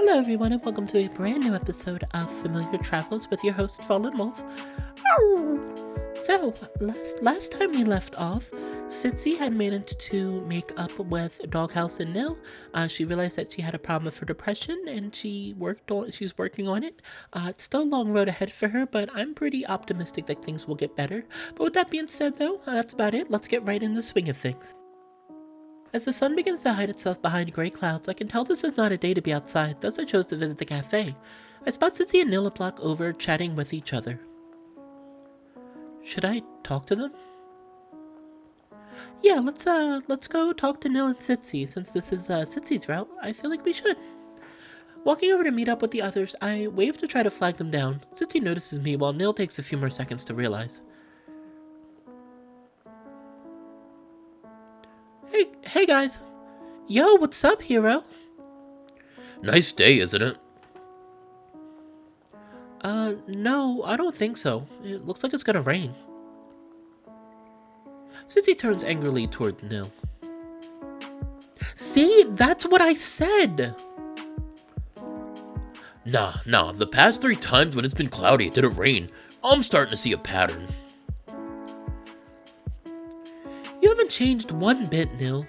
Hello, everyone, and welcome to a brand new episode of Familiar Travels with your host, Fallen Wolf. So, last time we left off, Sitsi had managed to make up with Doghouse and Nil. She realized that she had a problem with her depression, and she's working on it. It's still a long road ahead for her, but I'm pretty optimistic that things will get better. But with that being said, though, that's about it. Let's get right in the swing of things. As the sun begins to hide itself behind gray clouds, I can tell this is not a day to be outside, thus I chose to visit the cafe. I spot Sissy and Nil a block over, chatting with each other. Should I talk to them? Yeah, let's go talk to Nil and Sitsy. Since this is Sitsy's route, I feel like we should. Walking over to meet up with the others, I wave to try to flag them down. Sitsy notices me while Nil takes a few more seconds to realize. Hey guys. Yo, what's up, hero? Nice day, isn't it? No, I don't think so. It looks like it's gonna rain. Sissy turns angrily toward Nil. See, that's what I said! Nah, the past 3 times when it's been cloudy it didn't rain. I'm starting to see a pattern. You haven't changed one bit, Nil.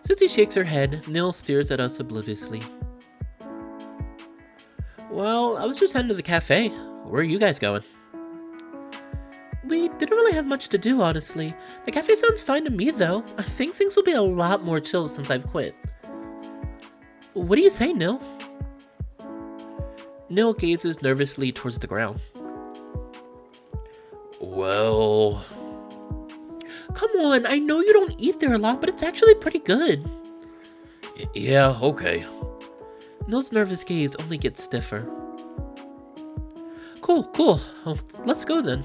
Sissy shakes her head. Nil stares at us obliviously. Well, I was just heading to the cafe. Where are you guys going? We didn't really have much to do, honestly. The cafe sounds fine to me, though. I think things will be a lot more chill since I've quit. What do you say, Nil? Nil gazes nervously towards the ground. Well... Come on, I know you don't eat there a lot, but it's actually pretty good. Yeah, okay. Nil's nervous gaze only gets stiffer. Cool. Well, let's go then.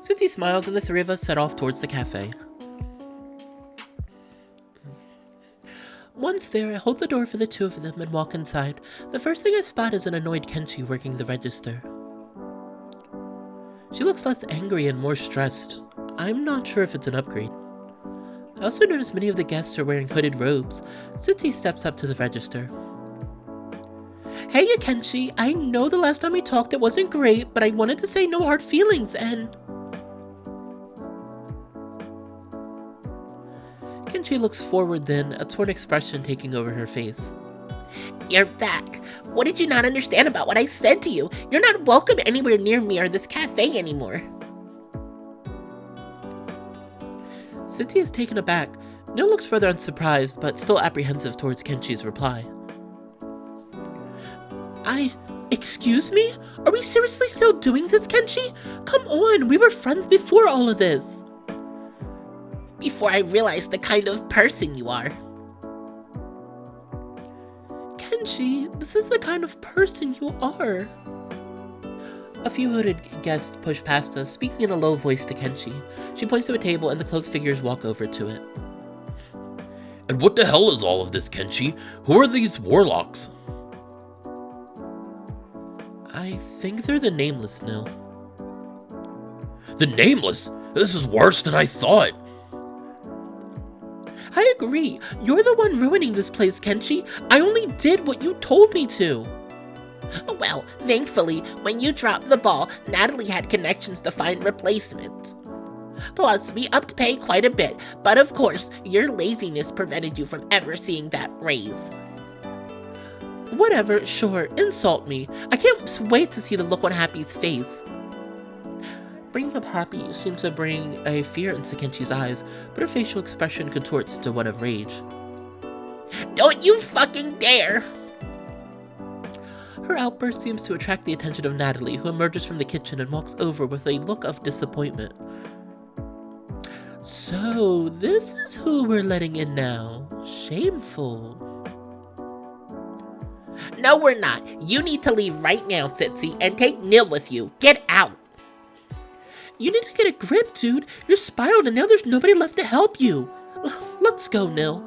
Sissy smiles and the three of us set off towards the cafe. Once there, I hold the door for the two of them and walk inside. The first thing I spot is an annoyed Kenshi working the register. She looks less angry and more stressed. I'm not sure if it's an upgrade. I also notice many of the guests are wearing hooded robes. Sitsy steps up to the register. Hey, Kenshi, I know the last time we talked it wasn't great, but I wanted to say no hard feelings and... Kenshi looks forward then, a torn expression taking over her face. You're back. What did you not understand about what I said to you? You're not welcome anywhere near me or this cafe anymore. Sitsy is taken aback. Nil looks further unsurprised, but still apprehensive towards Kenshi's reply. Excuse me? Are we seriously still doing this, Kenshi? Come on, we were friends before all of this. Before I realized the kind of person you are. Kenshi, this is the kind of person you are. A few hooded guests push past us, speaking in a low voice to Kenshi. She points to a table and the cloaked figures walk over to it. And what the hell is all of this, Kenshi? Who are these warlocks? I think they're the Nameless, Nil. The Nameless? This is worse than I thought. I agree. You're the one ruining this place, Kenshi. I only did what you told me to. Well, thankfully, when you dropped the ball, Natalie had connections to find replacements. Plus, we upped pay quite a bit, but of course, your laziness prevented you from ever seeing that raise. Whatever, sure, insult me. I can't wait to see the look on Happy's face. Bringing up Happy seems to bring a fear into Kenshi's eyes, but her facial expression contorts to one of rage. Don't you fucking dare! Her outburst seems to attract the attention of Natalie, who emerges from the kitchen and walks over with a look of disappointment. So, this is who we're letting in now. Shameful. No, we're not. You need to leave right now, Sitsy, and take Nil with you. Get out. You need to get a grip, dude. You're spiraled and now there's nobody left to help you. Let's go, Nil.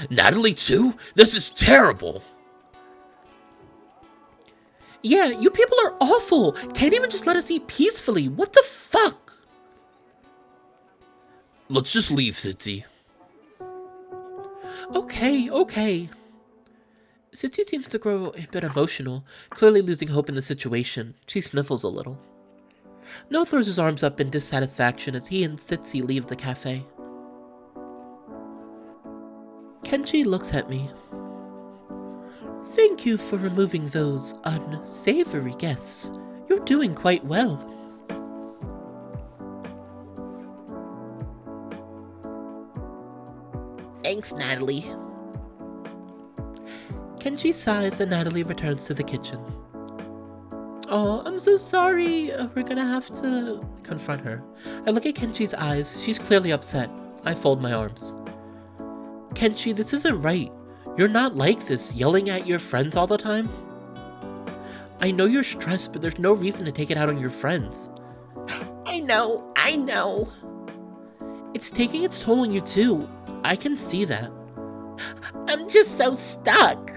Natalie too? This is terrible. Yeah, you people are awful. Can't even just let us eat peacefully. What the fuck? Let's just leave, Sitsy. Okay. Sitsi seems to grow a bit emotional, clearly losing hope in the situation. She sniffles a little. Noah throws his arms up in dissatisfaction as he and Sitsi leave the cafe. Kenji looks at me. Thank you for removing those unsavory guests. You're doing quite well. Thanks, Natalie. Kenji sighs and Natalie returns to the kitchen. Oh, I'm so sorry. We're gonna have to confront her. I look at Kenji's eyes. She's clearly upset. I fold my arms. Kenji, this isn't right. You're not like this, yelling at your friends all the time. I know you're stressed, but there's no reason to take it out on your friends. I know. It's taking its toll on you too. I can see that. I'm just so stuck.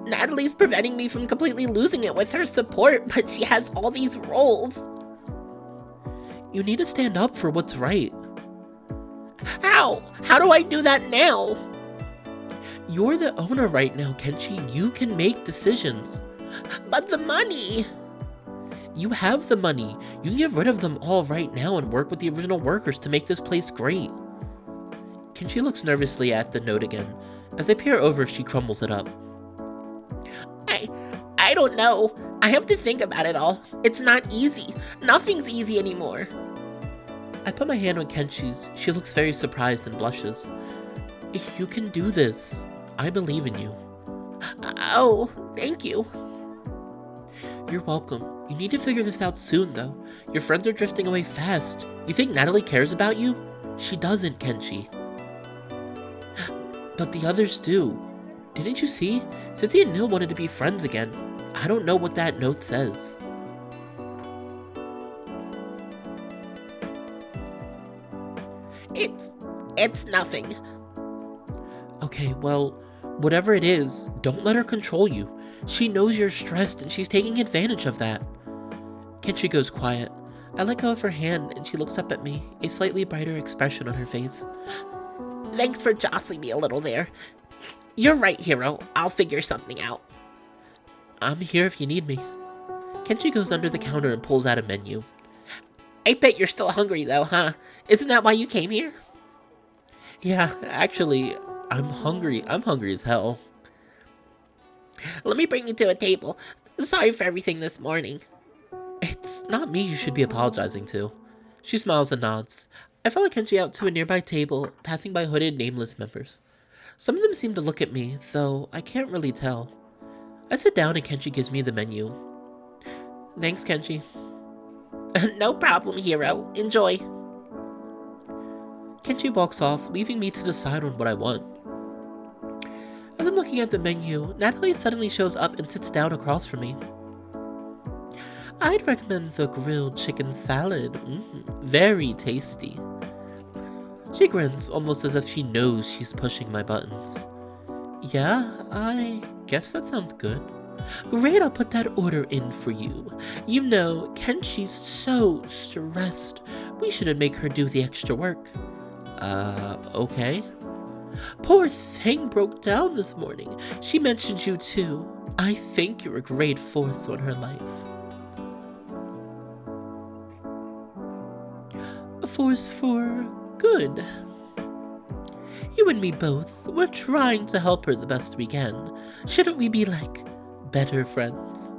Natalie's preventing me from completely losing it with her support, but she has all these roles. You need to stand up for what's right. How? How do I do that now? You're the owner right now, Kenshi. You can make decisions. But the money! You have the money. You can get rid of them all right now and work with the original workers to make this place great. Kenshi looks nervously at the note again. As I peer over, she crumbles it up. I don't know. I have to think about it all. It's not easy. Nothing's easy anymore. I put my hand on Kenshi's. She looks very surprised and blushes. You can do this. I believe in you. Oh, thank you. You're welcome. You need to figure this out soon, though. Your friends are drifting away fast. You think Natalie cares about you? She doesn't, Kenshi. But the others do. Didn't you see? Sitsi and Nil wanted to be friends again. I don't know what that note says. It's nothing. Okay, well, whatever it is, don't let her control you. She knows you're stressed and she's taking advantage of that. Kenshi goes quiet. I let go of her hand and she looks up at me, a slightly brighter expression on her face. Thanks for jostling me a little there. You're right, Hero. I'll figure something out. I'm here if you need me. Kenshi goes under the counter and pulls out a menu. I bet you're still hungry though, huh? Isn't that why you came here? Yeah, actually, I'm hungry. I'm hungry as hell. Let me bring you to a table. Sorry for everything this morning. It's not me you should be apologizing to. She smiles and nods. I follow Kenshi out to a nearby table, passing by hooded, nameless members. Some of them seem to look at me, though I can't really tell. I sit down and Kenshi gives me the menu. Thanks, Kenshi. No problem, Hero. Enjoy. Kenshi walks off, leaving me to decide on what I want. As I'm looking at the menu, Natalie suddenly shows up and sits down across from me. I'd recommend the grilled chicken salad. Very tasty. She grins, almost as if she knows she's pushing my buttons. Yeah, I guess that sounds good. Great, I'll put that order in for you. You know, Kenshi's so stressed. We shouldn't make her do the extra work. Okay. Poor thing broke down this morning. She mentioned you too. I think you're a great force on her life. A force for good. You and me both. We're trying to help her the best we can. Shouldn't we be like better friends?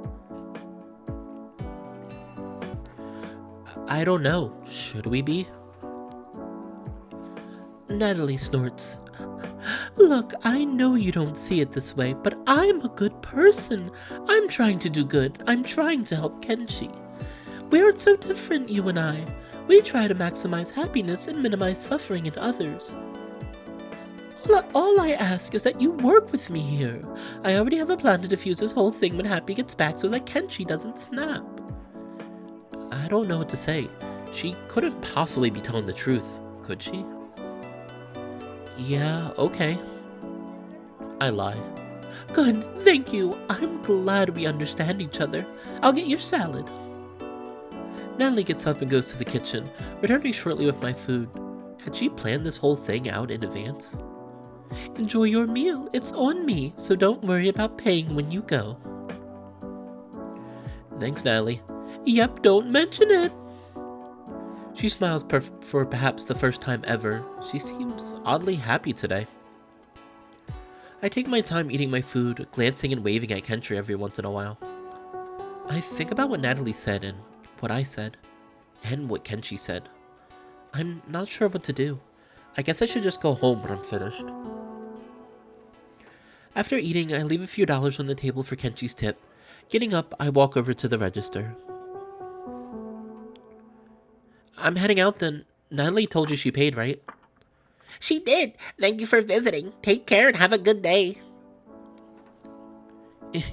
I don't know. Should we be? Natalie snorts. Look, I know you don't see it this way, but I'm a good person. I'm trying to do good. I'm trying to help Kenshi. We aren't so different, you and I. We try to maximize happiness and minimize suffering in others. All I ask is that you work with me here. I already have a plan to defuse this whole thing when Happy gets back so that Kenshi doesn't snap. I don't know what to say. She couldn't possibly be telling the truth, could she? Yeah, okay. I lie. Good, thank you. I'm glad we understand each other. I'll get your salad. Natalie gets up and goes to the kitchen, returning shortly with my food. Had she planned this whole thing out in advance? Enjoy your meal. It's on me, so don't worry about paying when you go. Thanks, Natalie. Yep, don't mention it. She smiles for perhaps the first time ever. She seems oddly happy today. I take my time eating my food, glancing and waving at Kentry every once in a while. I think about what Natalie said and what I said, and what Kenshi said. I'm not sure what to do. I guess I should just go home when I'm finished. After eating, I leave a few dollars on the table for Kenshi's tip. Getting up, I walk over to the register. I'm heading out then. Natalie told you she paid, right? She did. Thank you for visiting. Take care and have a good day.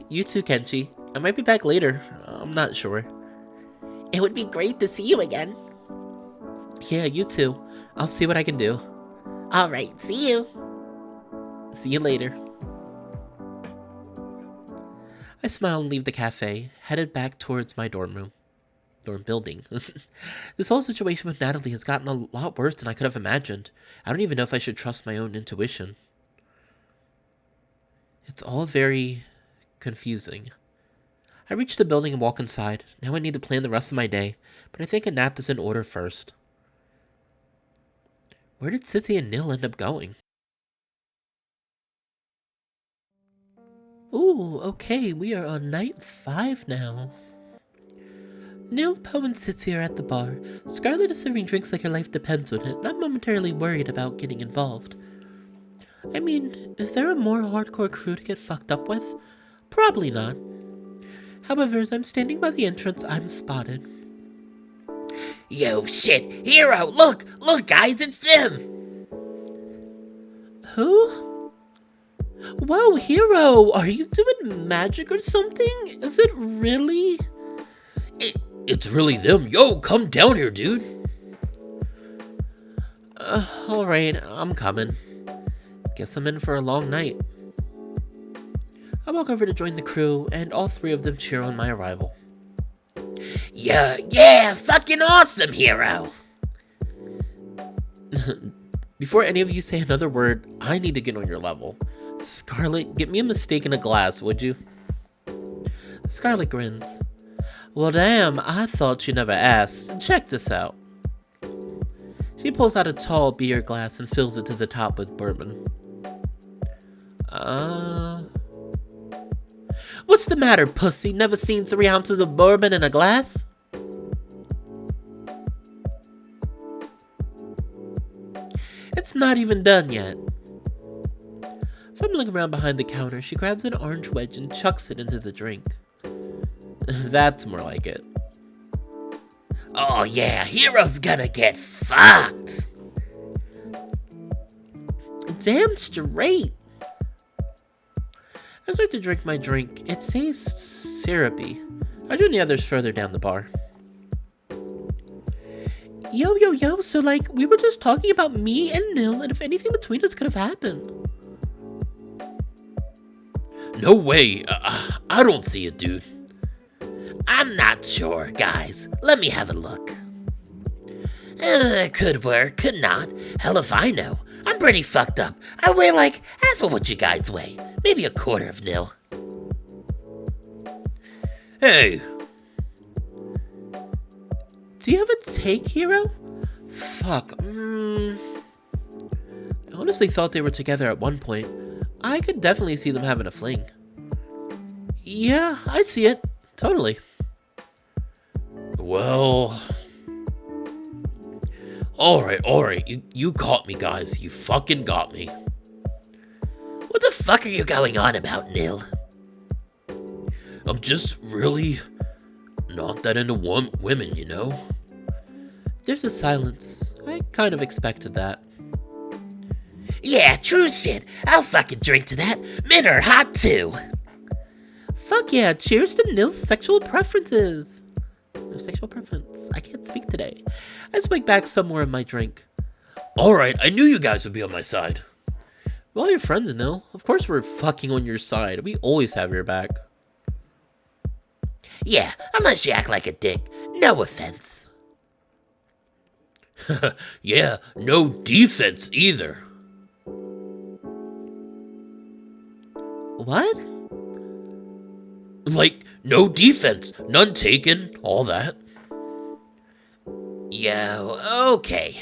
You too, Kenshi. I might be back later. I'm not sure. It would be great to see you again. Yeah, you too. I'll see what I can do. Alright, see you. See you later. I smile and leave the cafe, headed back towards my dorm building. This whole situation with Natalie has gotten a lot worse than I could have imagined. I don't even know if I should trust my own intuition. It's all very confusing. I reach the building and walk inside. Now I need to plan the rest of my day, but I think a nap is in order first. Where did Sissy and Nil end up going? Ooh, okay, we are on night 5 now. Nil, Poe, and Sitsy are at the bar. Scarlet is serving drinks like her life depends on it, not momentarily worried about getting involved. I mean, is there a more hardcore crew to get fucked up with? Probably not. However, as I'm standing by the entrance, I'm spotted. Yo, shit! Hero! Look! Look, guys, it's them! Who? Whoa, Hero! Are you doing magic or something? Is it really? It's really them. Yo, come down here, dude. Alright, I'm coming. Guess I'm in for a long night. I walk over to join the crew, and all 3 of them cheer on my arrival. Yeah, fucking awesome, Hero! Before any of you say another word, I need to get on your level. Scarlet, get me a mistake in a glass, would you? Scarlet grins. Well, damn, I thought you never asked. Check this out. She pulls out a tall beer glass and fills it to the top with bourbon. What's the matter, pussy? Never seen 3 ounces of bourbon in a glass? It's not even done yet. Fumbling around behind the counter, she grabs an orange wedge and chucks it into the drink. That's more like it. Oh yeah, Hero's gonna get fucked! Damn straight! I start to drink my drink. It tastes syrupy. I join the others further down the bar. Yo, so like, we were just talking about me and Nil, and if anything between us could have happened. No way. I don't see it, dude. I'm not sure, guys. Let me have a look. Could work, could not. Hell if I know. I'm pretty fucked up. I weigh like half of what you guys weigh. Maybe a quarter of Nil. Hey. Do you have a take, Hero? Fuck. I honestly thought they were together at one point. I could definitely see them having a fling. Yeah, I see it. Totally. Well... Alright. You got me, guys. You fucking got me. What the fuck are you going on about, Nil? I'm just really not that into women, you know? There's a silence. I kind of expected that. Yeah, true shit. I'll fucking drink to that. Men are hot too. Fuck yeah, cheers to Nil's sexual preferences. No sexual preference. I can't speak today. I swig back some more of my drink. Alright, I knew you guys would be on my side. We're all your friends, Nil. Of course we're fucking on your side. We always have your back. Yeah, unless you act like a dick. No offense. Yeah, no defense either. What? Like, no defense, none taken, all that. Yo, okay.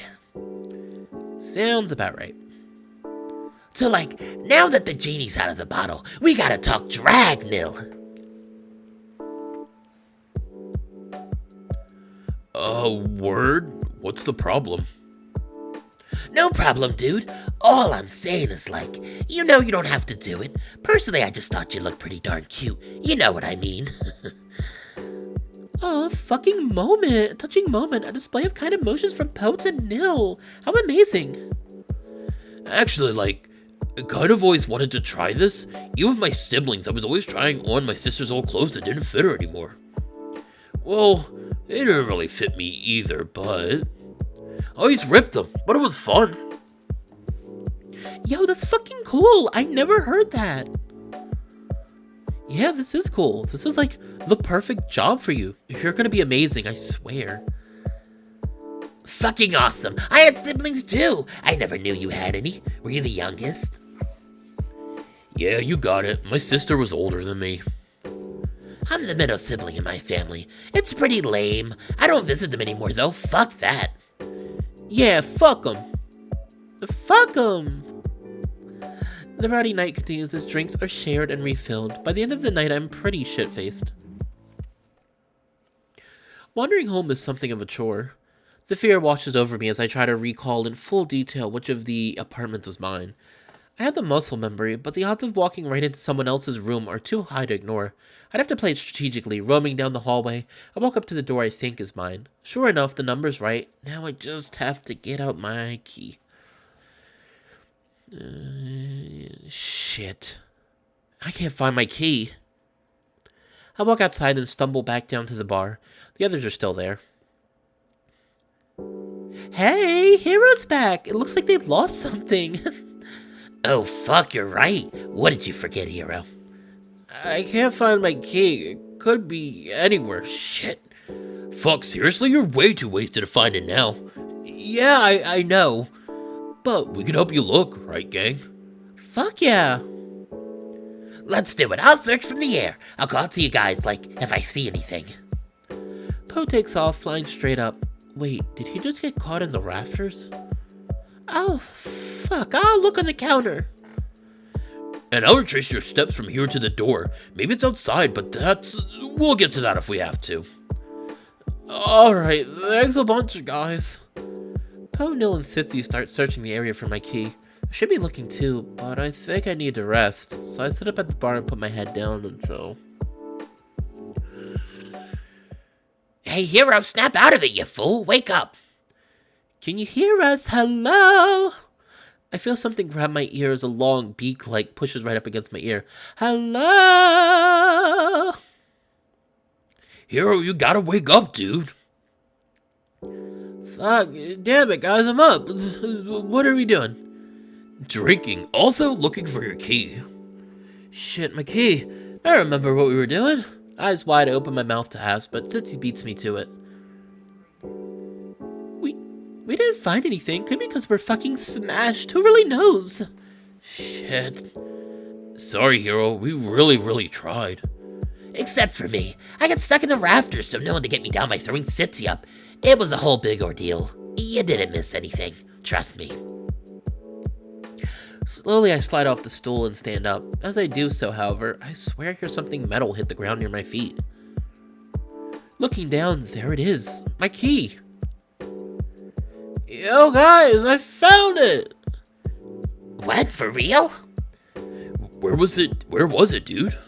Sounds about right. So, like, now that the genie's out of the bottle, we gotta talk drag, Nil. Word? What's the problem? No problem, dude. All I'm saying is, like, you know you don't have to do it. Personally, I just thought you looked pretty darn cute. You know what I mean. Oh, fucking moment. A touching moment. A display of kind emotions from Poe to Nil. How amazing. Actually, like, I kind of always wanted to try this. Even with my siblings, I was always trying on my sister's old clothes that didn't fit her anymore. Well, they didn't really fit me either, but I always ripped them, but it was fun. Yo, that's fucking cool. I never heard that. Yeah, this is cool. This is like the perfect job for you. You're gonna be amazing, I swear. Fucking awesome. I had siblings too. I never knew you had any. Were you the youngest? Yeah, you got it. My sister was older than me. I'm the middle sibling in my family. It's pretty lame. I don't visit them anymore though. Fuck that. Yeah, fuck 'em. Fuck 'em. The rowdy night continues as drinks are shared and refilled. By the end of the night, I'm pretty shit-faced. Wandering home is something of a chore. The fear washes over me as I try to recall in full detail which of the apartments was mine. I had the muscle memory, but the odds of walking right into someone else's room are too high to ignore. I'd have to play it strategically, roaming down the hallway. I walk up to the door I think is mine. Sure enough, the number's right. Now I just have to get out my key. Shit. I can't find my key. I walk outside and stumble back down to the bar. The others are still there. Hey, Hero's back! It looks like they've lost something. Oh fuck, you're right. What did you forget, Hero? I can't find my key. It could be anywhere. Shit. Fuck, seriously? You're way too wasted to find it now. Yeah, I know. But we can help you look, right, gang? Fuck yeah. Let's do it. I'll search from the air. I'll call to you guys, like, if I see anything. Poe takes off, flying straight up. Wait, did he just get caught in the rafters? Oh, fuck. I'll look on the counter. And I'll retrace your steps from here to the door. Maybe it's outside, but we'll get to that if we have to. Alright, thanks a bunch, guys. Poe, Nil, and Sitzy start searching the area for my key. I should be looking too, but I think I need to rest, so I sit up at the bar and put my head down and chill. Hey, Hero, snap out of it, you fool. Wake up. Can you hear us? Hello? I feel something grab my ear as a long beak pushes right up against my ear. Hello? Hero, you gotta wake up, dude. Fuck, damn it, guys, I'm up. What are we doing? Drinking, also looking for your key. Shit, my key. I remember what we were doing. Eyes wide, I open my mouth to ask, but Sitzy beats me to it. We didn't find anything. Could be because we're fucking smashed. Who really knows? Shit. Sorry, Hero. We really tried. Except for me. I got stuck in the rafters, so no one to get me down by throwing Sitzy up. It was a whole big ordeal. You didn't miss anything. Trust me. Slowly, I slide off the stool and stand up. As I do so, however, I swear I hear something metal hit the ground near my feet. Looking down, there it is. My key. Yo, guys, I found it! What, for real? Where was it, dude?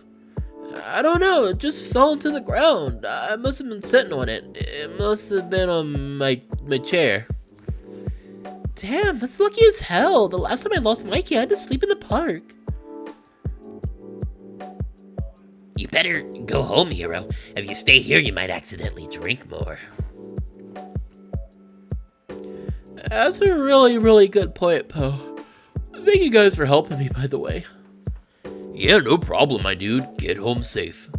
I don't know, it just fell into the ground. I must have been sitting on it. It must have been on my chair. Damn, that's lucky as hell. The last time I lost my key, I had to sleep in the park. You better go home, Hero. If you stay here, you might accidentally drink more. That's a really good point, Poe. Thank you guys for helping me, by the way. Yeah, no problem, my dude. Get home safe.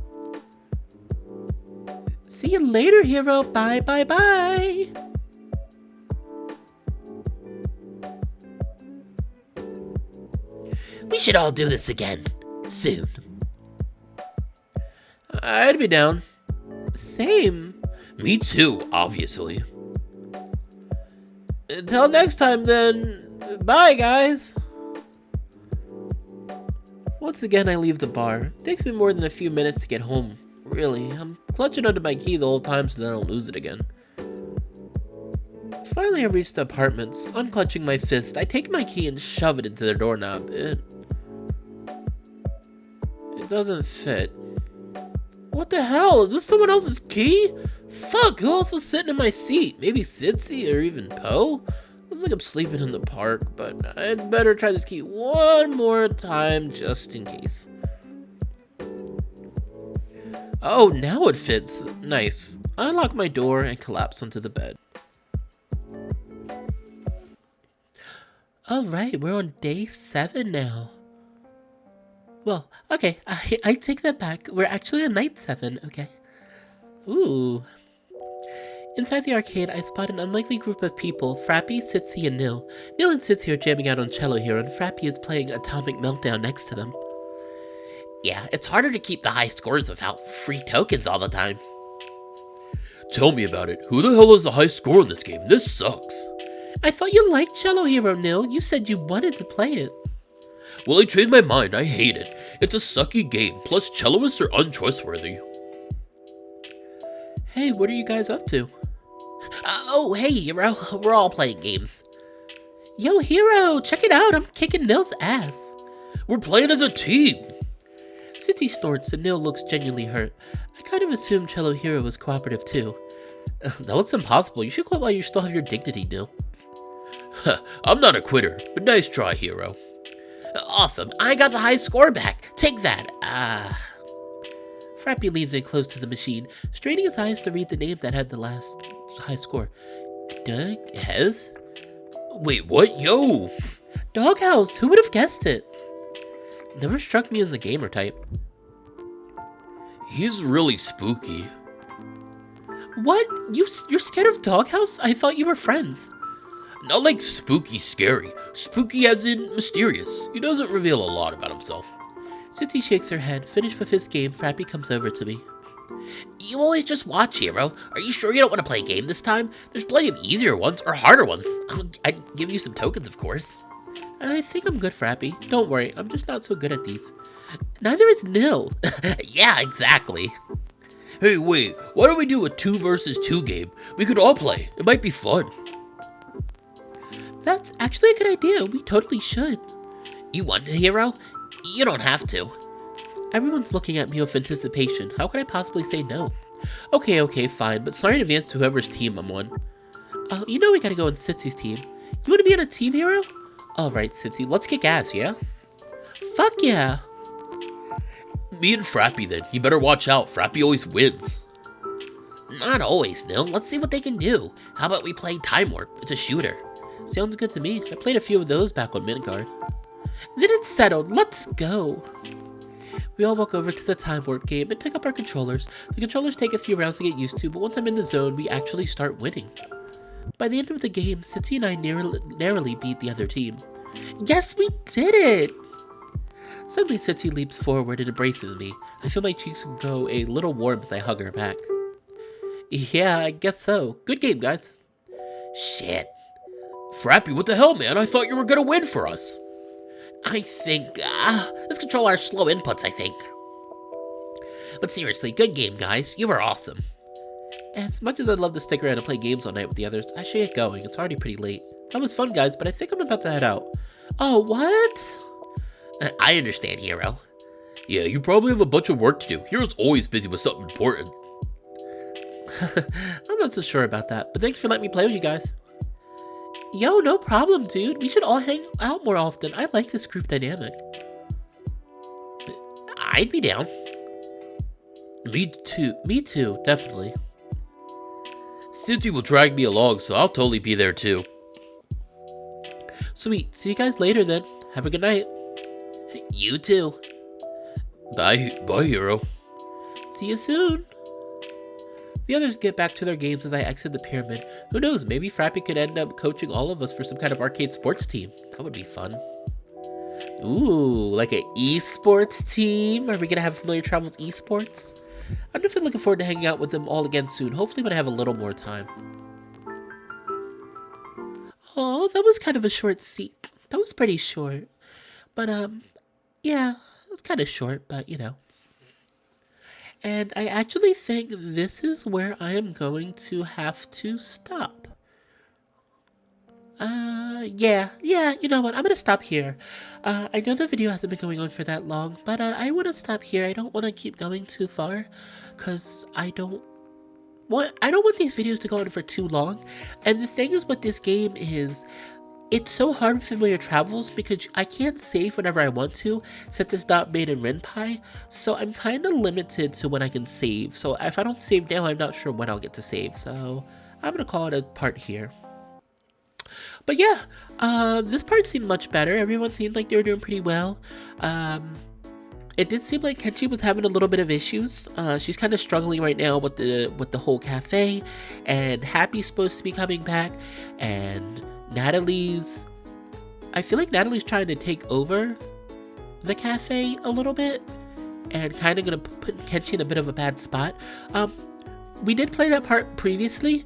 See you later, Hero. Bye. We should all do this again. soon. I'd be down. Same. Me too, obviously. Until next time, then. Bye, guys. Once again, I leave the bar. It takes me more than a few minutes to get home. Really, I'm clutching onto my key the whole time so that I don't lose it again. Finally, I reach the apartments. Unclenching my fist, I take my key and shove it into their doorknob. It doesn't fit. What the hell? Is this someone else's key? Fuck, who else was sitting in my seat? Maybe Sitzy or even Poe? Looks like I'm sleeping in the park, but I'd better try this key one more time just in case. Oh, now it fits. Nice. I unlock my door and collapse onto the bed. Alright, we're on day 7 now. Well, okay, I take that back. We're actually on night 7, okay. Ooh. Inside the arcade, I spot an unlikely group of people, Frappy, Sitzy, and Nil. Nil and Sitzy are jamming out on cello here, and Frappy is playing Atomic Meltdown next to them. Yeah, it's harder to keep the high scores without free tokens all the time. Tell me about it. Who the hell has the high score in this game? This sucks. I thought you liked Cello Hero, Nil. You said you wanted to play it. Well, I changed my mind. I hate it. It's a sucky game, plus celloists are untrustworthy. Hey, what are you guys up to? Oh, hey, Hero. We're all playing games. Yo, Hero, check it out. I'm kicking Nil's ass. We're playing as a team. Sitzy snorts and Nil looks genuinely hurt. I kind of assumed Cello Hero was cooperative too. That looks impossible. You should quit while you still have your dignity, Nil. I'm not a quitter, but nice try, Hero. Awesome. I got the high score back. Take that. Frappy leans in close to the machine, straining his eyes to read the name that had the last high score. Doug Hez? Wait, what? Yo! Doghouse! Who would have guessed it? Never struck me as the gamer type. He's really spooky. What? You're scared of Doghouse? I thought you were friends. Not like spooky scary. Spooky as in mysterious. He doesn't reveal a lot about himself. Sitzy shakes her head. Finished with his game, Frappy comes over to me. You always just watch, Hero. Are you sure you don't want to play a game this time? There's plenty of easier ones or harder ones. I'd give you some tokens, of course. I think I'm good, Frappy. Don't worry, I'm just not so good at these. Neither is Nil. Yeah, exactly. Hey, wait. Why don't we do a 2 versus 2 game? We could all play. It might be fun. That's actually a good idea. We totally should. You want to, Hero? You don't have to. Everyone's looking at me with anticipation. How could I possibly say no? Okay, fine, but sorry in advance to whoever's team I'm on. You know we gotta go on Sitzy's team. You wanna be on a team, Hero? Alright, Sitzy, let's kick ass, yeah? Fuck yeah! Me and Frappy then. You better watch out. Frappy always wins. Not always, Nil. Let's see what they can do. How about we play Time Warp? It's a shooter. Sounds good to me. I played a few of those back on Midgard. Then it's settled. Let's go. We all walk over to the Time Warp game and pick up our controllers. The controllers take a few rounds to get used to, but once I'm in the zone, we actually start winning. By the end of the game, Sitzy and I narrowly beat the other team. Yes, we did it! Suddenly, Sitzy leaps forward and embraces me. I feel my cheeks go a little warm as I hug her back. Yeah, I guess so. Good game, guys. Shit. Frappy, what the hell, man? I thought you were gonna win for us. I think, let's control our slow inputs, I think. But seriously, good game, guys. You were awesome. As much as I'd love to stick around and play games all night with the others, I should get going. It's already pretty late. That was fun, guys, but I think I'm about to head out. Oh, what? I understand, Hero. Yeah, you probably have a bunch of work to do. Hero's always busy with something important. I'm not so sure about that, but thanks for letting me play with you guys. Yo, no problem, dude. We should all hang out more often. I like this group dynamic. I'd be down. Me too, definitely. Sitzy will drag me along, so I'll totally be there too. Sweet. See you guys later then. Have a good night. You too. Bye, Hero. See you soon. The others get back to their games as I exit the pyramid. Who knows, maybe Frappy could end up coaching all of us for some kind of arcade sports team. That would be fun. Ooh, like an esports team? Are we gonna have Familiar Travels esports? I'm definitely looking forward to hanging out with them all again soon. Hopefully when I have a little more time. Oh, that was kind of a short scene. That was pretty short. But, yeah, it was kind of short, but, you know. And I actually think this is where I am going to have to stop. Yeah, you know what? I'm gonna stop here. I know the video hasn't been going on for that long, but I want to stop here. I don't want to keep going too far, cause I don't want these videos to go on for too long. And the thing is with this game is, it's so hard with Familiar Travels because I can't save whenever I want to, since it's not made in RenPy. So I'm kind of limited to when I can save. So if I don't save now, I'm not sure when I'll get to save. So I'm gonna call it a part here. But yeah, this part seemed much better. Everyone seemed like they were doing pretty well. It did seem like Kenshi was having a little bit of issues. She's kind of struggling right now with the whole cafe, and Happy's supposed to be coming back, and I feel like Natalie's trying to take over the cafe a little bit, and kind of gonna put Kenshi in a bit of a bad spot. We did play that part previously.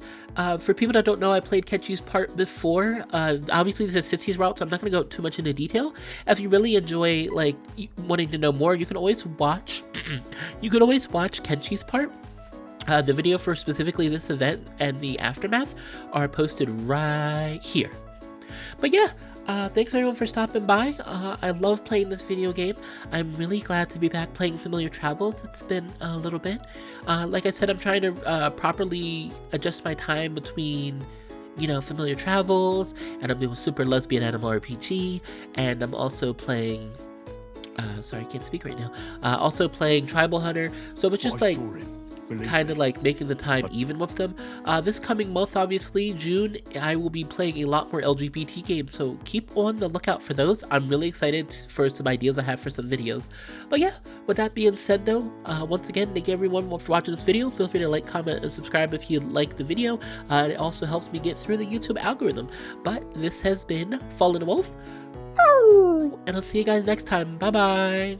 For people that don't know, I played Kenshi's part before. Obviously, this is Sitsy's route, so I'm not going to go too much into detail. If you really enjoy, like, wanting to know more, you can always watch. You can always watch Kenshi's part. The video for specifically this event and the aftermath are posted right here. But yeah, thanks everyone for stopping by. I love playing this video game. I'm really glad to be back playing Familiar Travels. It's been a little bit. Like I said, I'm trying to properly adjust my time between, you know, Familiar Travels, and I'm doing Super Lesbian Animal RPG, and I'm also playing, sorry, I can't speak right now, also playing Tribal Hunter, so it's just like, kind of like making the time even with them. This coming month, obviously, June, I will be playing a lot more LGBT games, so keep on the lookout for those. I'm really excited for some ideas I have for some videos. But yeah, with that being said though, once again, thank you everyone for watching this video. Feel free to like, comment, and subscribe if you like the video. It also helps me get through the YouTube algorithm. But this has been Fallen Wolf, and I'll see you guys next time. Bye bye.